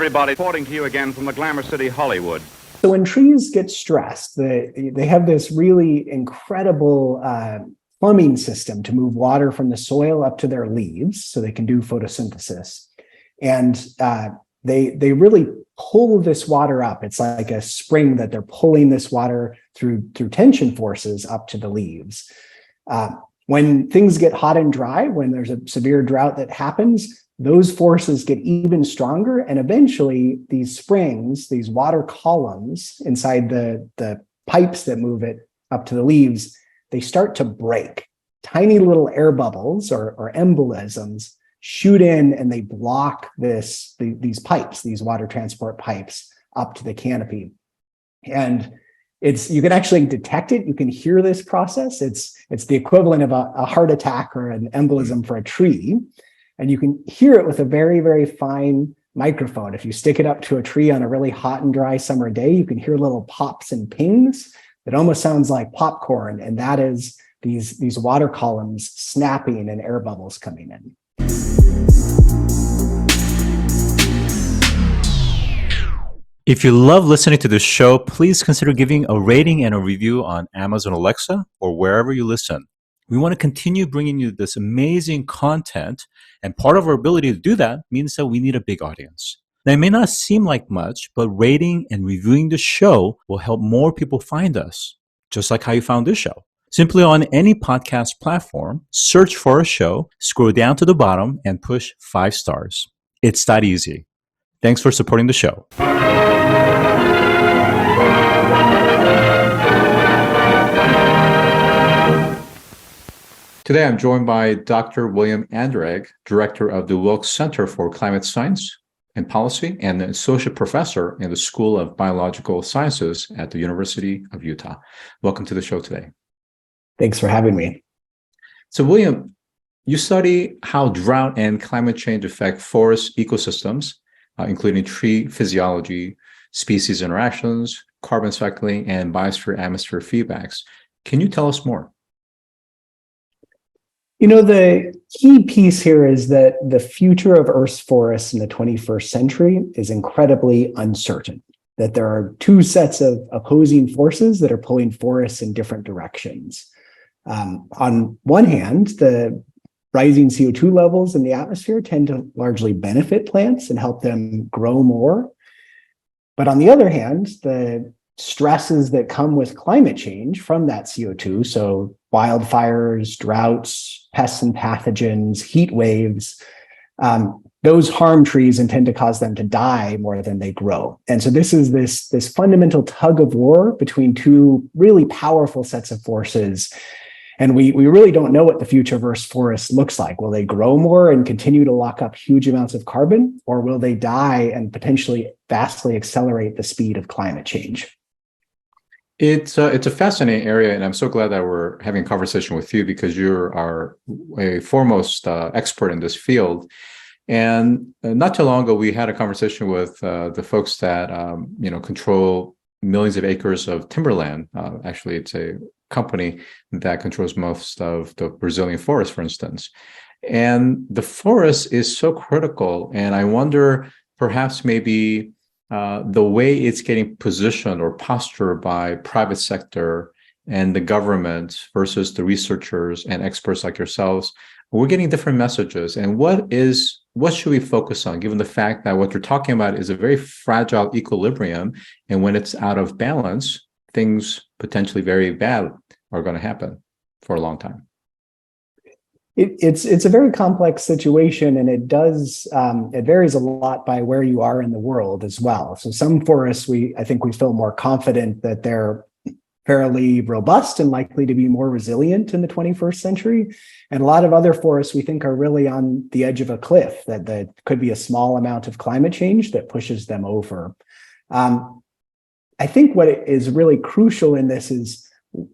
everybody. Reporting to you again from the Glamour City, Hollywood. So when trees get stressed, they have this really incredible plumbing system to move water from the soil up to their leaves so they can do photosynthesis. And they really pull this water up. It's like a spring that they're pulling this water through tension forces up to the leaves. When things get hot and dry, when there's a severe drought that happens, those forces get even stronger, and eventually these springs, these water columns inside the pipes that move it up to the leaves, they start to break. Tiny little air bubbles or embolisms shoot in, and they block these pipes, these water transport pipes up to the canopy. And you can actually detect it. You can hear this process. It's the equivalent of a heart attack or an embolism for a tree. And you can hear it with a very, very fine microphone. If you stick it up to a tree on a really hot and dry summer day, you can hear little pops and pings. It almost sounds like popcorn. And that is these water columns snapping and air bubbles coming in. If you love listening to this show, please consider giving a rating and a review on Amazon Alexa or wherever you listen. We want to continue bringing you this amazing content, and part of our ability to do that means that we need a big audience. Now, it may not seem like much, but rating and reviewing the show will help more people find us, just like how you found this show. Simply on any podcast platform, search for a show, scroll down to the bottom, and push 5 stars. It's that easy. Thanks for supporting the show. Today, I'm joined by Dr. William Anderegg, Director of the Wilkes Center for Climate Science and Policy and an Associate Professor in the School of Biological Sciences at the University of Utah. Welcome to the show today. Thanks for having me. So, William, you study how drought and climate change affect forest ecosystems, including tree physiology, species interactions, carbon cycling, and biosphere-atmosphere feedbacks. Can you tell us more? You know, the key piece here is that the future of Earth's forests in the 21st century is incredibly uncertain, that there are 2 sets of opposing forces that are pulling forests in different directions. On one hand, the rising CO2 levels in the atmosphere tend to largely benefit plants and help them grow more. But on the other hand, the stresses that come with climate change from that CO2, so wildfires, droughts, pests and pathogens, heat waves, those harm trees and tend to cause them to die more than they grow. And so this is this fundamental tug of war between 2 really powerful sets of forces. And we really don't know what the future of Earth's forests looks like. Will they grow more and continue to lock up huge amounts of carbon, or will they die and potentially vastly accelerate the speed of climate change? It's a fascinating area, and I'm so glad that we're having a conversation with you because you are a foremost expert in this field. And not too long ago, we had a conversation with the folks that control millions of acres of timberland. Actually, it's a company that controls most of the Brazilian forest, for instance. And the forest is so critical, and I wonder perhaps maybe the way it's getting positioned or postured by private sector and the government versus the researchers and experts like yourselves, we're getting different messages. And what should we focus on, given the fact that what you're talking about is a very fragile equilibrium, and when it's out of balance, things potentially very bad are going to happen for a long time? It's a very complex situation, and it varies a lot by where you are in the world as well. So some forests, I think we feel more confident that they're fairly robust and likely to be more resilient in the 21st century. And a lot of other forests we think are really on the edge of a cliff, that could be a small amount of climate change that pushes them over. I think what is really crucial in this is,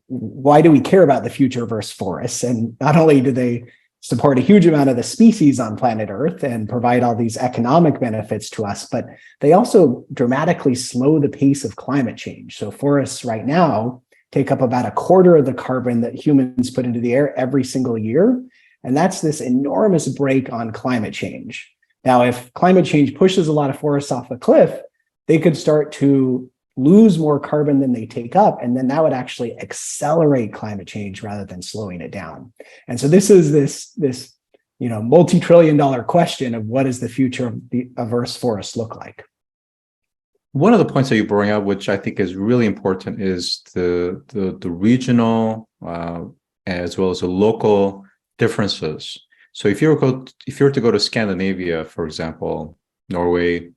why do we care about the future of Earth's forests? And not only do they support a huge amount of the species on planet Earth and provide all these economic benefits to us, but they also dramatically slow the pace of climate change. So forests right now take up about 1/4 of the carbon that humans put into the air every single year. And that's this enormous brake on climate change. Now, if climate change pushes a lot of forests off the cliff, they could start to lose more carbon than they take up, and then that would actually accelerate climate change rather than slowing it down. And so this is this multi-trillion-dollar question of what does the future of Earth's forests look like? One of the points that you bring up, which I think is really important, is the regional as well as the local differences. So if you were to go to Scandinavia, for example, Norway,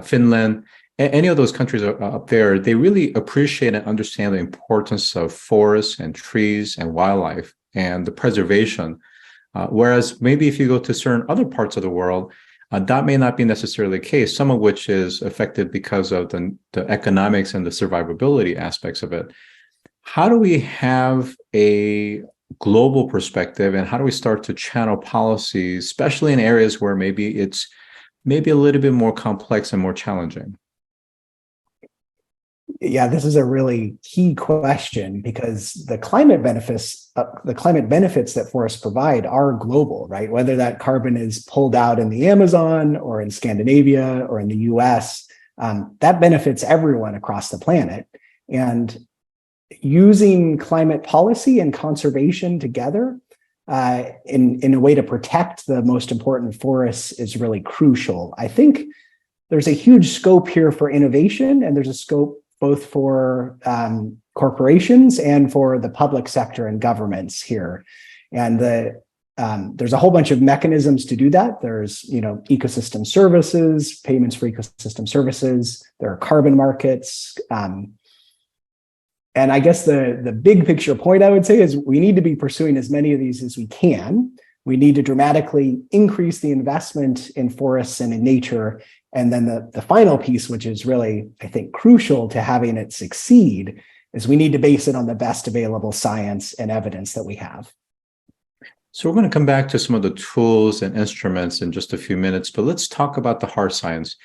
Finland, any of those countries up there, they really appreciate and understand the importance of forests and trees and wildlife and the preservation. Whereas maybe if you go to certain other parts of the world, that may not be necessarily the case, some of which is affected because of the economics and the survivability aspects of it. How do we have a global perspective, and how do we start to channel policies, especially in areas where maybe it's a little bit more complex and more challenging? Yeah, this is a really key question because the climate benefits that forests provide are global, right? Whether that carbon is pulled out in the Amazon or in Scandinavia or in the US, that benefits everyone across the planet. And using climate policy and conservation together in a way to protect the most important forests is really crucial. I think there's a huge scope here for innovation, and there's a scope both for corporations and for the public sector and governments here. And there's a whole bunch of mechanisms to do that. There's ecosystem services, payments for ecosystem services. There are carbon markets. And I guess the big picture point I would say is we need to be pursuing as many of these as we can. We need to dramatically increase the investment in forests and in nature. And then the final piece, which is really, I think, crucial to having it succeed, is we need to base it on the best available science and evidence that we have. So we're going to come back to some of the tools and instruments in just a few minutes, but let's talk about the hard science.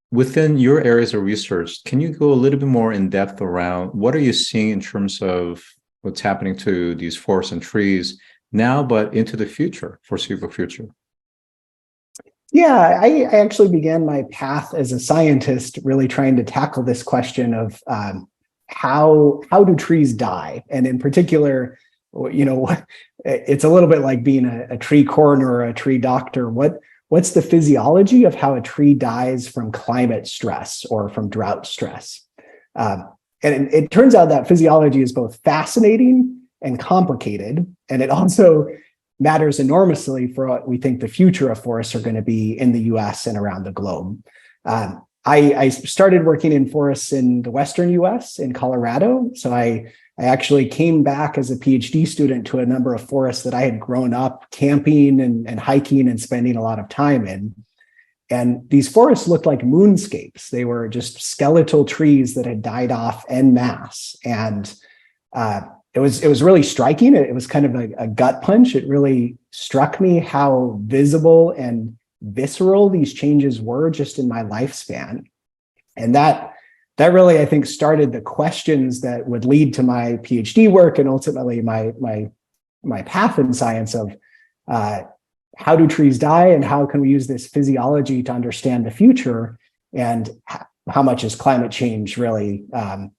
Within your areas of research, can you go a little bit more in depth around what are you seeing in terms of what's happening to these forests and trees now, but into the future, foreseeable future? Yeah, I actually began my path as a scientist really trying to tackle this question of how do trees die? And in particular, it's a little bit like being a tree coroner or a tree doctor. What's the physiology of how a tree dies from climate stress or from drought stress? And it turns out that physiology is both fascinating and complicated, and it also matters enormously for what we think the future of forests are going to be in the US and around the globe. I started working in forests in the Western US, in Colorado. So I actually came back as a Ph.D. student to a number of forests that I had grown up camping and hiking and spending a lot of time in. And these forests looked like moonscapes. They were just skeletal trees that had died off en masse. And it was really striking. It was kind of a gut punch. It really struck me how visible and visceral these changes were just in my lifespan. And that really, I think, started the questions that would lead to my PhD work and ultimately my path in science of how do trees die and how can we use this physiology to understand the future, and how much is climate change really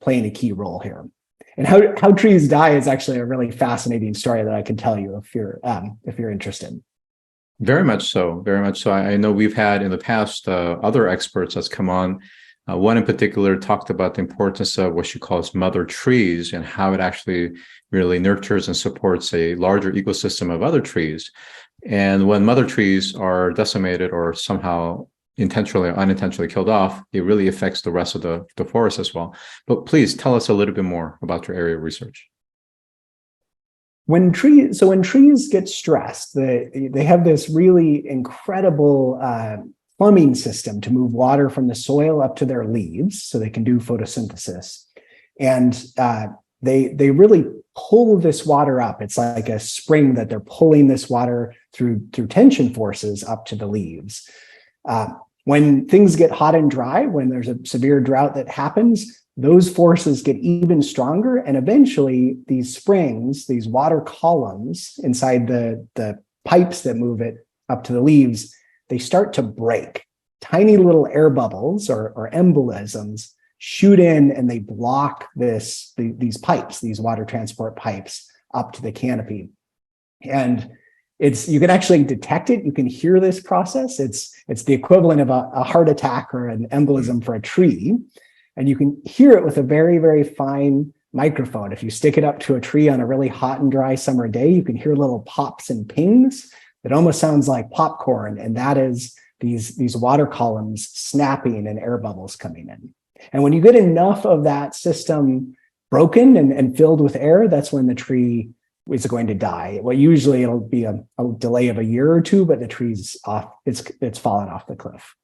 playing a key role here. And how trees die is actually a really fascinating story that I can tell you if you're interested. Very much so. Very much so. I know we've had in the past other experts that's come on. One in particular talked about the importance of what she calls mother trees and how it actually really nurtures and supports a larger ecosystem of other trees. And when mother trees are decimated or somehow intentionally or unintentionally killed off, it really affects the rest of the forest as well. But please tell us a little bit more about your area of research. When trees get stressed, they have this really incredible plumbing system to move water from the soil up to their leaves so they can do photosynthesis. And they really pull this water up. It's like a spring that they're pulling this water through tension forces up to the leaves. When things get hot and dry, when there's a severe drought that happens, those forces get even stronger. And eventually these springs, these water columns inside the pipes that move it up to the leaves, they start to break. Tiny little air bubbles or embolisms shoot in and they block these pipes, these water transport pipes up to the canopy. And you can actually detect it. You can hear this process. It's the equivalent of a heart attack or an embolism for a tree. And you can hear it with a very, very fine microphone. If you stick it up to a tree on a really hot and dry summer day, you can hear little pops and pings. It almost sounds like popcorn. And that is these water columns snapping and air bubbles coming in. And when you get enough of that system broken and filled with air, that's when the tree is going to die. Well, usually it'll be a delay of a year or two, but the tree's off, it's fallen off the cliff.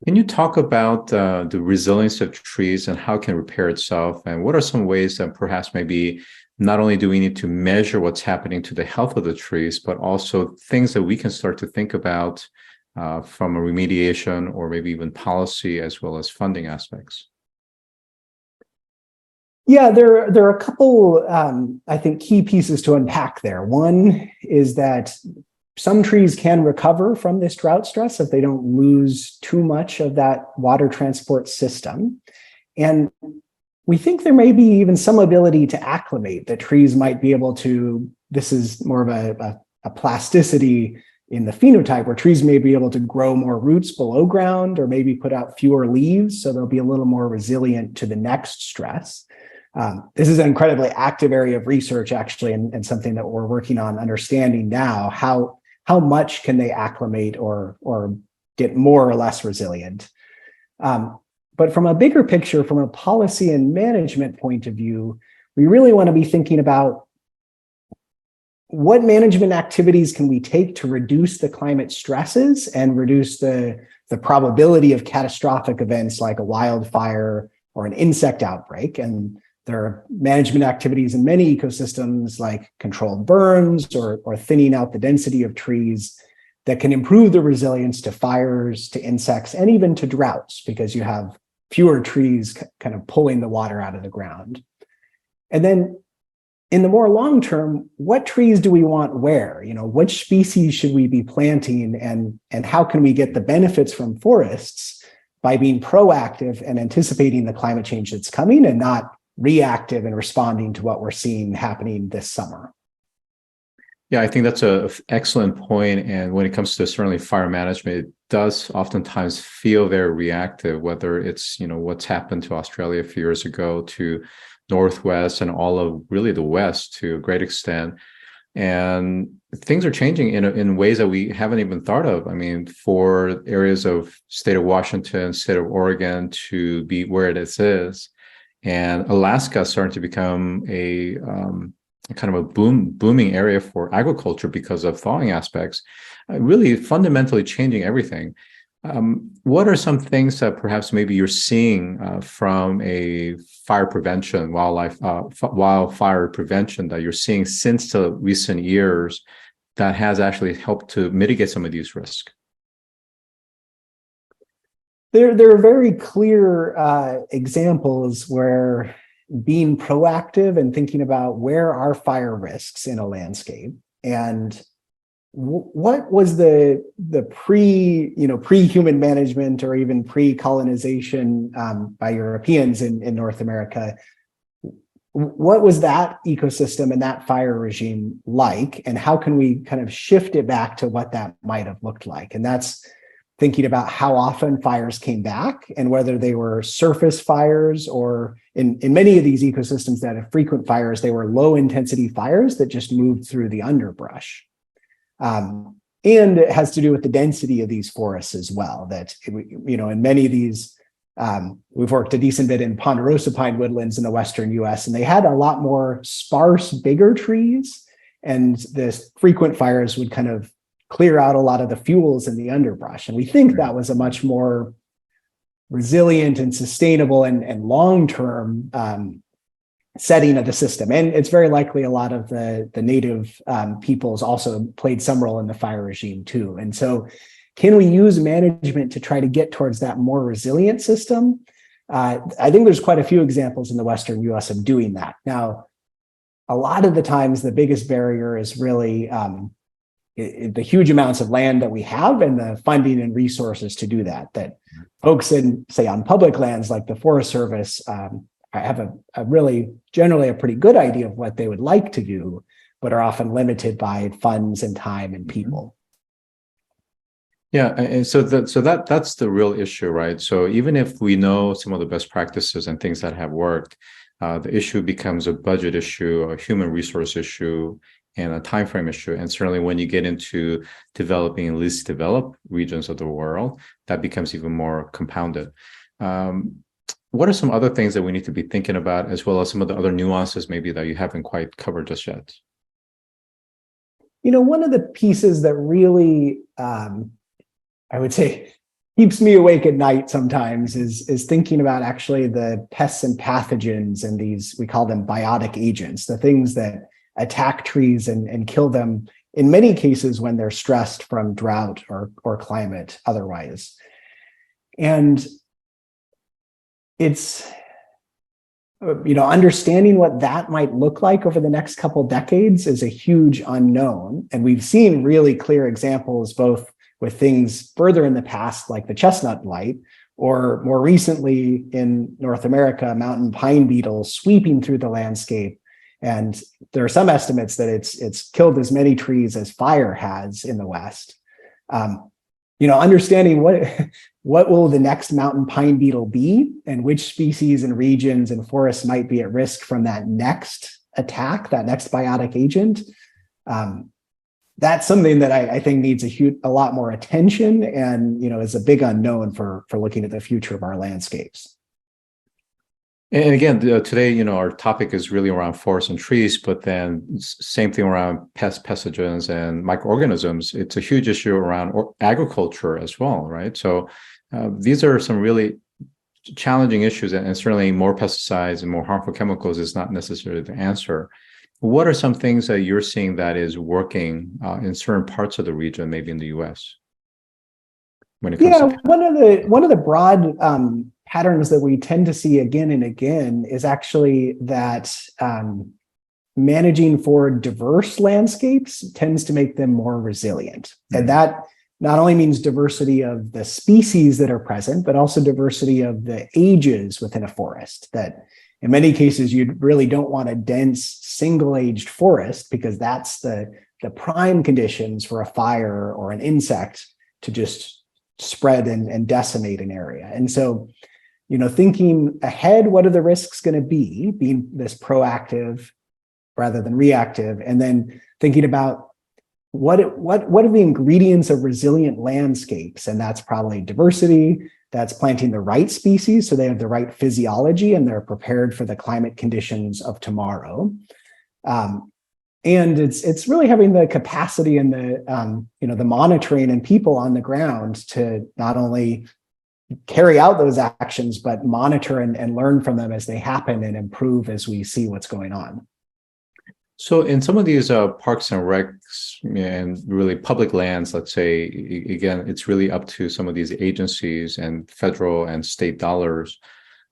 Can you talk about the resilience of trees and how it can repair itself? And what are some ways that perhaps maybe not only do we need to measure what's happening to the health of the trees, but also things that we can start to think about from a remediation or maybe even policy as well as funding aspects? Yeah, there are a couple, I think, key pieces to unpack there. One is that some trees can recover from this drought stress if they don't lose too much of that water transport system. And we think there may be even some ability to acclimate, that trees might be able to, this is more of a plasticity in the phenotype, where trees may be able to grow more roots below ground or maybe put out fewer leaves, so they'll be a little more resilient to the next stress. This is an incredibly active area of research, actually, and something that we're working on understanding now. How much can they acclimate or get more or less resilient? But from a bigger picture, from a policy and management point of view, we really want to be thinking about what management activities can we take to reduce the climate stresses and reduce the probability of catastrophic events like a wildfire or an insect outbreak. And there are management activities in many ecosystems like controlled burns or thinning out the density of trees that can improve the resilience to fires, to insects, and even to droughts, because you have fewer trees kind of pulling the water out of the ground. And then in the more long term, what trees do we want where? Which species should we be planting, and how can we get the benefits from forests by being proactive and anticipating the climate change that's coming and not reactive and responding to what we're seeing happening this summer? Yeah, I think that's an excellent point. And when it comes to certainly fire management, it does oftentimes feel very reactive, whether it's, what's happened to Australia a few years ago, to Northwest and all of really the West to a great extent. And things are changing in ways that we haven't even thought of. I mean, for areas of state of Washington, state of Oregon to be where it is, and Alaska starting to become a kind of a booming area for agriculture because of thawing aspects, really fundamentally changing everything. What are some things that perhaps maybe you're seeing from a fire prevention, wildfire prevention that you're seeing since the recent years that has actually helped to mitigate some of these risks? There are very clear examples where being proactive and thinking about where are fire risks in a landscape, and what was the pre-human management or even pre-colonization by Europeans in North America. What was that ecosystem and that fire regime like, and how can we kind of shift it back to what that might have looked like? And that's thinking about how often fires came back and whether they were surface fires, or in many of these ecosystems that have frequent fires, they were low intensity fires that just moved through the underbrush. And it has to do with the density of these forests as well, that, in many of these, we've worked a decent bit in ponderosa pine woodlands in the Western US, and they had a lot more sparse, bigger trees, and the frequent fires would kind of clear out a lot of the fuels in the underbrush. And we think that was a much more resilient and sustainable and long-term setting of the system. And it's very likely a lot of the native peoples also played some role in the fire regime too. And so can we use management to try to get towards that more resilient system? I think there's quite a few examples in the Western US of doing that. Now, a lot of the times, the biggest barrier is really the huge amounts of land that we have and the funding and resources to do that. That folks in, say, on public lands like the Forest Service have a really generally a pretty good idea of what they would like to do, but are often limited by funds and time and people. Yeah, and so that's the real issue, right? So even if we know some of the best practices and things that have worked, the issue becomes a budget issue, a human resource issue, and a time frame issue. And certainly when you get into developing least developed regions of the world, that becomes even more compounded. What are some other things that we need to be thinking about, as well as some of the other nuances maybe that you haven't quite covered just yet? One of the pieces that really, I would say, keeps me awake at night sometimes is thinking about actually the pests and pathogens and these, we call them biotic agents, the things that attack trees and kill them in many cases when they're stressed from drought or climate otherwise. And it's, understanding what that might look like over the next couple decades is a huge unknown. And we've seen really clear examples, both with things further in the past, like the chestnut blight, or more recently in North America, mountain pine beetles sweeping through the landscape. And there are some estimates that it's killed as many trees as fire has in the West. Understanding what will the next mountain pine beetle be, and which species and regions and forests might be at risk from that next attack, that next biotic agent. That's something that I think needs a lot more attention, and is a big unknown for looking at the future of our landscapes. And again, today, our topic is really around forests and trees, but then same thing around pests, pathogens, and microorganisms. It's a huge issue around agriculture as well, right? So these are some really challenging issues, and certainly more pesticides and more harmful chemicals is not necessarily the answer. What are some things that you're seeing that is working in certain parts of the region, maybe in the U.S.? When it comes to one of the broad patterns that we tend to see again and again is actually that managing for diverse landscapes tends to make them more resilient. Mm-hmm. And that not only means diversity of the species that are present, but also diversity of the ages within a forest. That in many cases, you really don't want a dense single-aged forest, because that's the prime conditions for a fire or an insect to just spread and decimate an area. And so, thinking ahead, what are the risks going to be, being this proactive rather than reactive, and then thinking about what are the ingredients of resilient landscapes, and that's probably diversity. That's planting the right species so they have the right physiology and they're prepared for the climate conditions of tomorrow. And it's really having the capacity and the monitoring and people on the ground to not only carry out those actions, but monitor and learn from them as they happen and improve as we see what's going on. So in some of these parks and recs and really public lands, let's say, again, it's really up to some of these agencies and federal and state dollars.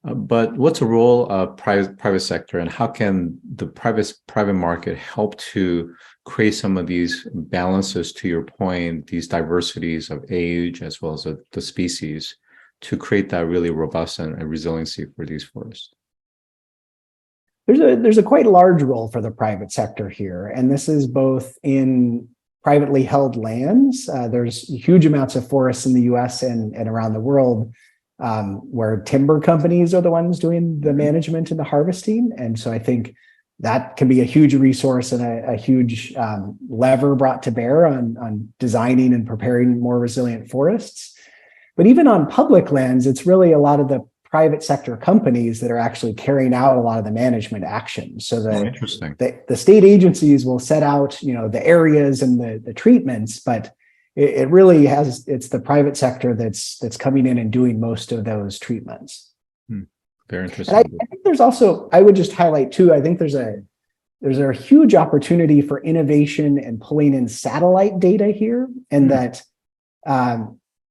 But what's the role of private sector, and how can the private market help to create some of these balances, to your point, these diversities of age as well as the species, to create that really robust and resiliency for these forests? There's a quite large role for the private sector here, and this is both in privately held lands. There's huge amounts of forests in the U.S. and around the world where timber companies are the ones doing the management and the harvesting, and so I think that can be a huge resource and a huge lever brought to bear on designing and preparing more resilient forests. But even on public lands, it's really a lot of the private sector companies that are actually carrying out a lot of the management actions. So the state agencies will set out, the areas and the treatments, but it really it's the private sector that's coming in and doing most of those treatments. Very interesting. And I think there's also, I would just highlight too, I think there's a huge opportunity for innovation and pulling in satellite data here, and that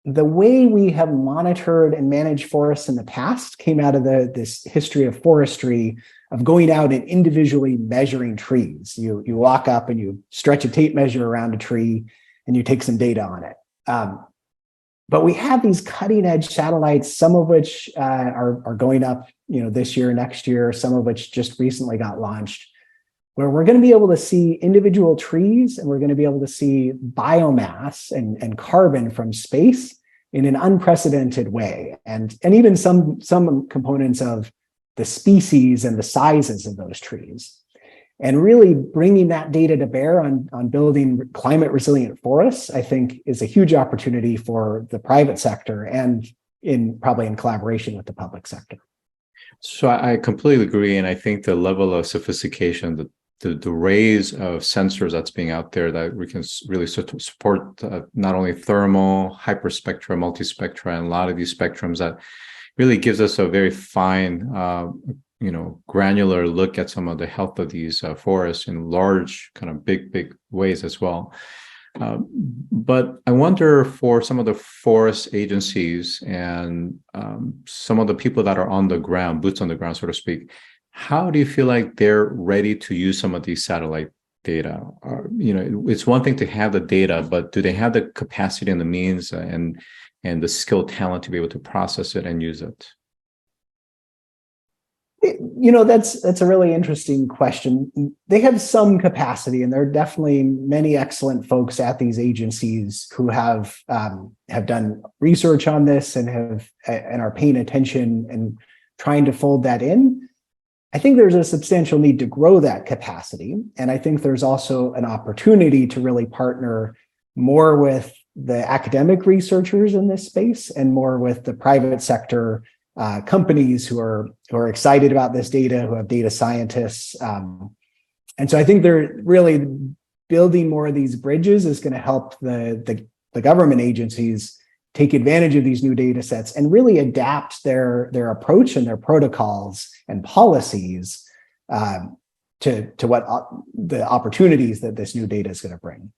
the way we have monitored and managed forests in the past came out of this history of forestry, of going out and individually measuring trees. You walk up and you stretch a tape measure around a tree, and you take some data on it. But we have these cutting edge satellites, some of which are going up, this year, next year, some of which just recently got launched, where we're going to be able to see individual trees, and we're going to be able to see biomass and carbon from space in an unprecedented way, and even some components of the species and the sizes of those trees. And really bringing that data to bear on building climate resilient forests, I think, is a huge opportunity for the private sector and probably in collaboration with the public sector. So I completely agree. And I think the level of sophistication, the arrays of sensors that's being out there that we can really support not only thermal, hyperspectra, multispectra, and a lot of these spectrums, that really gives us a very fine granular look at some of the health of these forests in large, kind of big ways as well. But I wonder, for some of the forest agencies and some of the people that are on the ground, boots on the ground, so to speak, how do you feel like they're ready to use some of these satellite data? It's one thing to have the data, but do they have the capacity and the means and the skill talent to be able to process it and use it? That's a really interesting question. They have some capacity, and there are definitely many excellent folks at these agencies who have done research on this and are paying attention and trying to fold that in. I think there's a substantial need to grow that capacity, and I think there's also an opportunity to really partner more with the academic researchers in this space and more with the private sector companies who are excited about this data, who have data scientists. And so I think they're really building more of these bridges is going to help the government agencies take advantage of these new data sets and really adapt their approach and their protocols and policies to what the opportunities that this new data is going to bring.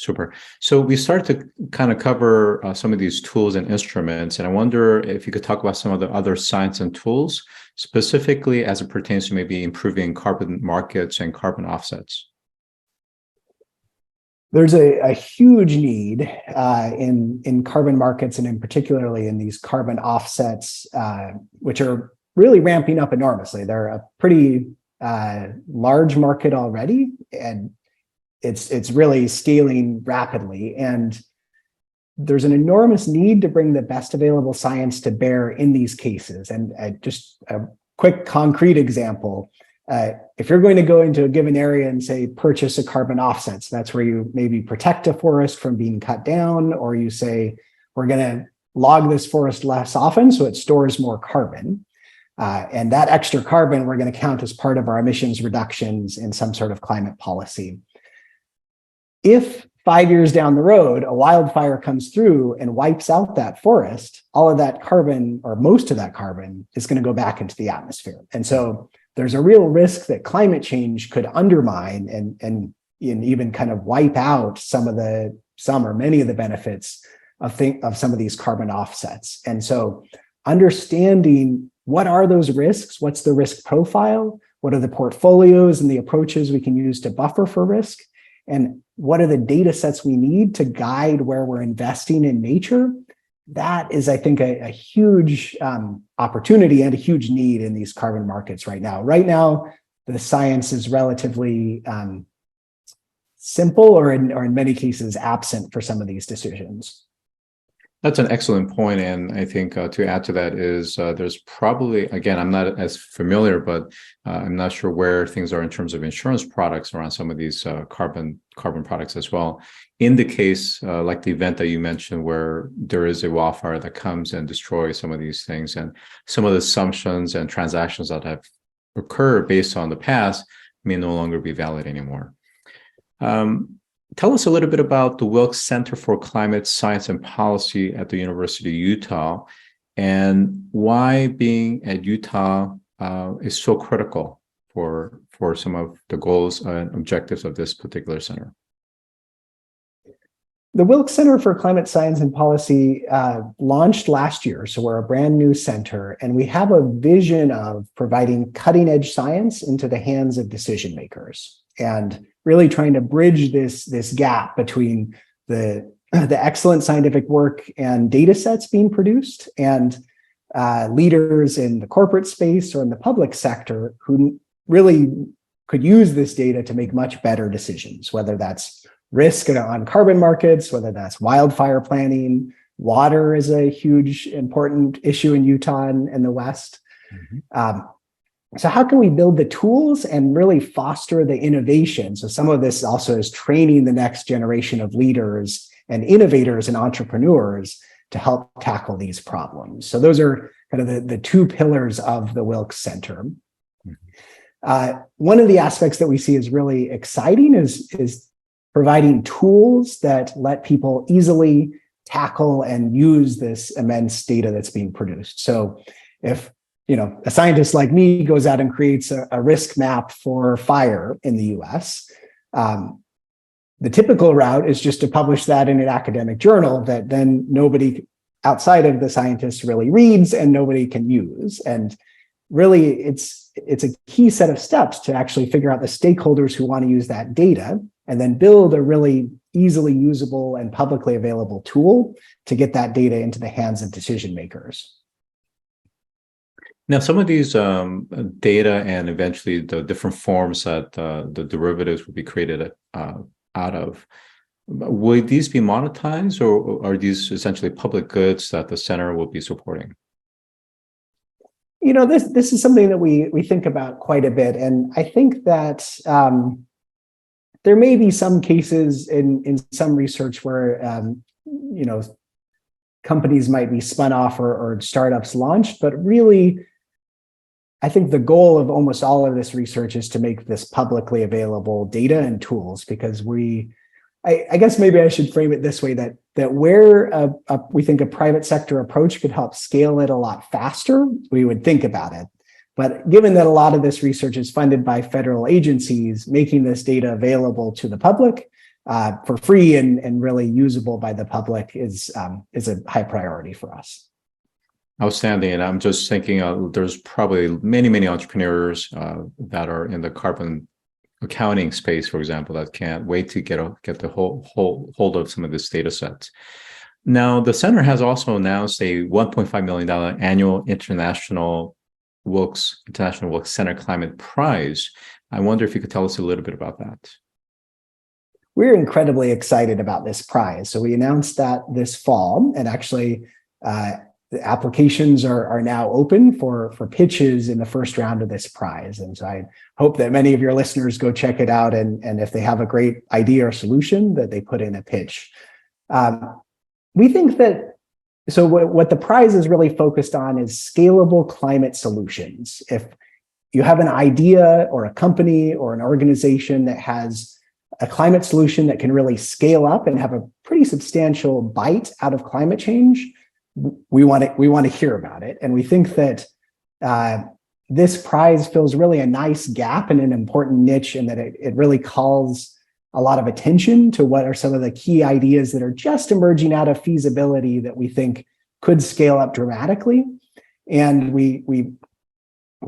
Super. So we started to kind of cover some of these tools and instruments, and I wonder if you could talk about some of the other science and tools, specifically as it pertains to maybe improving carbon markets and carbon offsets. There's a huge need in carbon markets, and in particularly in these carbon offsets, which are really ramping up enormously. They're a pretty large market already, and it's really scaling rapidly, and there's an enormous need to bring the best available science to bear in these cases. And just a quick concrete example, if you're going to go into a given area and say, purchase a carbon offsets, that's where you maybe protect a forest from being cut down, or you say, we're going to log this forest less often so it stores more carbon. And that extra carbon, we're going to count as part of our emissions reductions in some sort of climate policy. If 5 years down the road, a wildfire comes through and wipes out that forest, all of that carbon, or most of that carbon, is going to go back into the atmosphere. And so there's a real risk that climate change could undermine and even kind of wipe out some or many of the benefits of some of these carbon offsets. And so understanding what are those risks, what's the risk profile, what are the portfolios and the approaches we can use to buffer for risk, and what are the data sets we need to guide where we're investing in nature? That is, I think, a huge opportunity and a huge need in these carbon markets right now. Right now, the science is relatively simple or in many cases absent for some of these decisions. That's an excellent point. And I think to add to that is there's probably, again, I'm not as familiar, but I'm not sure where things are in terms of insurance products around some of these carbon products as well. In the case, like the event that you mentioned, where there is a wildfire that comes and destroys some of these things, and some of the assumptions and transactions that have occurred based on the past may no longer be valid anymore. Tell us a little bit about the Wilkes Center for Climate Science and Policy at the University of Utah, and why being at Utah is so critical for some of the goals and objectives of this particular center. The Wilkes Center for Climate Science and Policy launched last year, so we're a brand new center, and we have a vision of providing cutting-edge science into the hands of decision makers, and really trying to bridge this gap between the excellent scientific work and data sets being produced, and leaders in the corporate space or in the public sector who really could use this data to make much better decisions, whether that's risk on carbon markets, whether that's wildfire planning. Water is a huge, important issue in Utah and the West. So how can we build the tools and really foster the innovation? So some of this also is training the next generation of leaders and innovators and entrepreneurs to help tackle these problems. So those are kind of the two pillars of the Wilkes Center. One of the aspects that we see is really exciting is providing tools that let people easily tackle and use this immense data that's being produced. So if a scientist like me goes out and creates a risk map for fire in the US, the typical route is just to publish that in an academic journal that then nobody outside of the scientists really reads and nobody can use. And really, it's a key set of steps to actually figure out the stakeholders who want to use that data and then build a really easily usable and publicly available tool to get that data into the hands of decision makers. Now, some of these data and eventually the different forms that the derivatives will be created out of, will these be monetized, or are these essentially public goods that the center will be supporting? This is something that we think about quite a bit, and I think that there may be some cases in some research where companies might be spun off or startups launched, but really, I think the goal of almost all of this research is to make this publicly available data and tools, because I guess maybe I should frame it this way, that where we think a private sector approach could help scale it a lot faster, we would think about it. But given that a lot of this research is funded by federal agencies, making this data available to the public for free and really usable by the public is a high priority for us. Outstanding. And I'm just thinking there's probably many entrepreneurs that are in the carbon accounting space, for example, that can't wait to get the hold of some of this data sets. Now, the center has also announced a $1.5 million annual International Wilkes Center Climate Prize. I wonder if you could tell us a little bit about that. We're incredibly excited about this prize. So we announced that this fall, and actually the applications are now open for pitches in the first round of this prize. And so I hope that many of your listeners go check it out. And if they have a great idea or solution, that they put in a pitch. We think that, so what the prize is really focused on is scalable climate solutions. If you have an idea or a company or an organization that has a climate solution that can really scale up and have a pretty substantial bite out of climate change, we want to hear about it. And we think that this prize fills really a nice gap and an important niche, in that it really calls a lot of attention to what are some of the key ideas that are just emerging out of feasibility that we think could scale up dramatically. And we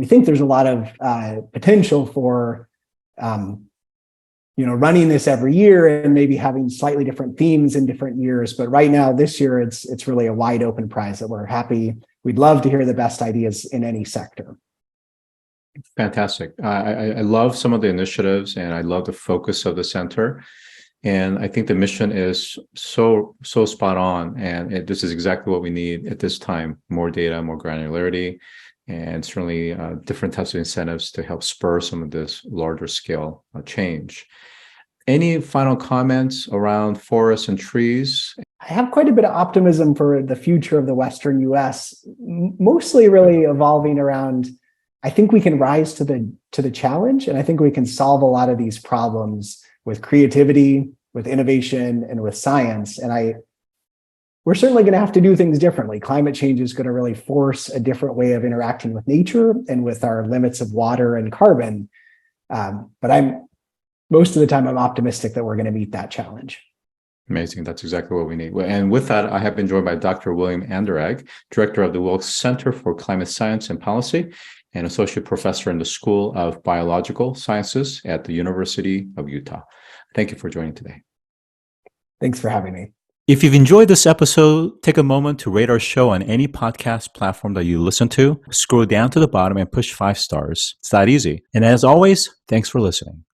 think there's a lot of potential for running this every year and maybe having slightly different themes in different years. But right now, this year, it's really a wide open prize that we're happy. We'd love to hear the best ideas in any sector. Fantastic. I love some of the initiatives, and I love the focus of the center. And I think the mission is so spot on. And this is exactly what we need at this time: more data, more granularity, and certainly different types of incentives to help spur some of this larger scale change. Any final comments around forests and trees? I have quite a bit of optimism for the future of the Western US, mostly really evolving around, I think we can rise to the challenge, and I think we can solve a lot of these problems with creativity, with innovation, and with science. And we're certainly going to have to do things differently. Climate change is going to really force a different way of interacting with nature and with our limits of water and carbon. But most of the time, I'm optimistic that we're going to meet that challenge. Amazing. That's exactly what we need. And with that, I have been joined by Dr. William Anderegg, Director of the Wilkes Center for Climate Science and Policy, and Associate Professor in the School of Biological Sciences at the University of Utah. Thank you for joining today. Thanks for having me. If you've enjoyed this episode, take a moment to rate our show on any podcast platform that you listen to. Scroll down to the bottom and push 5 stars. It's that easy. And as always, thanks for listening.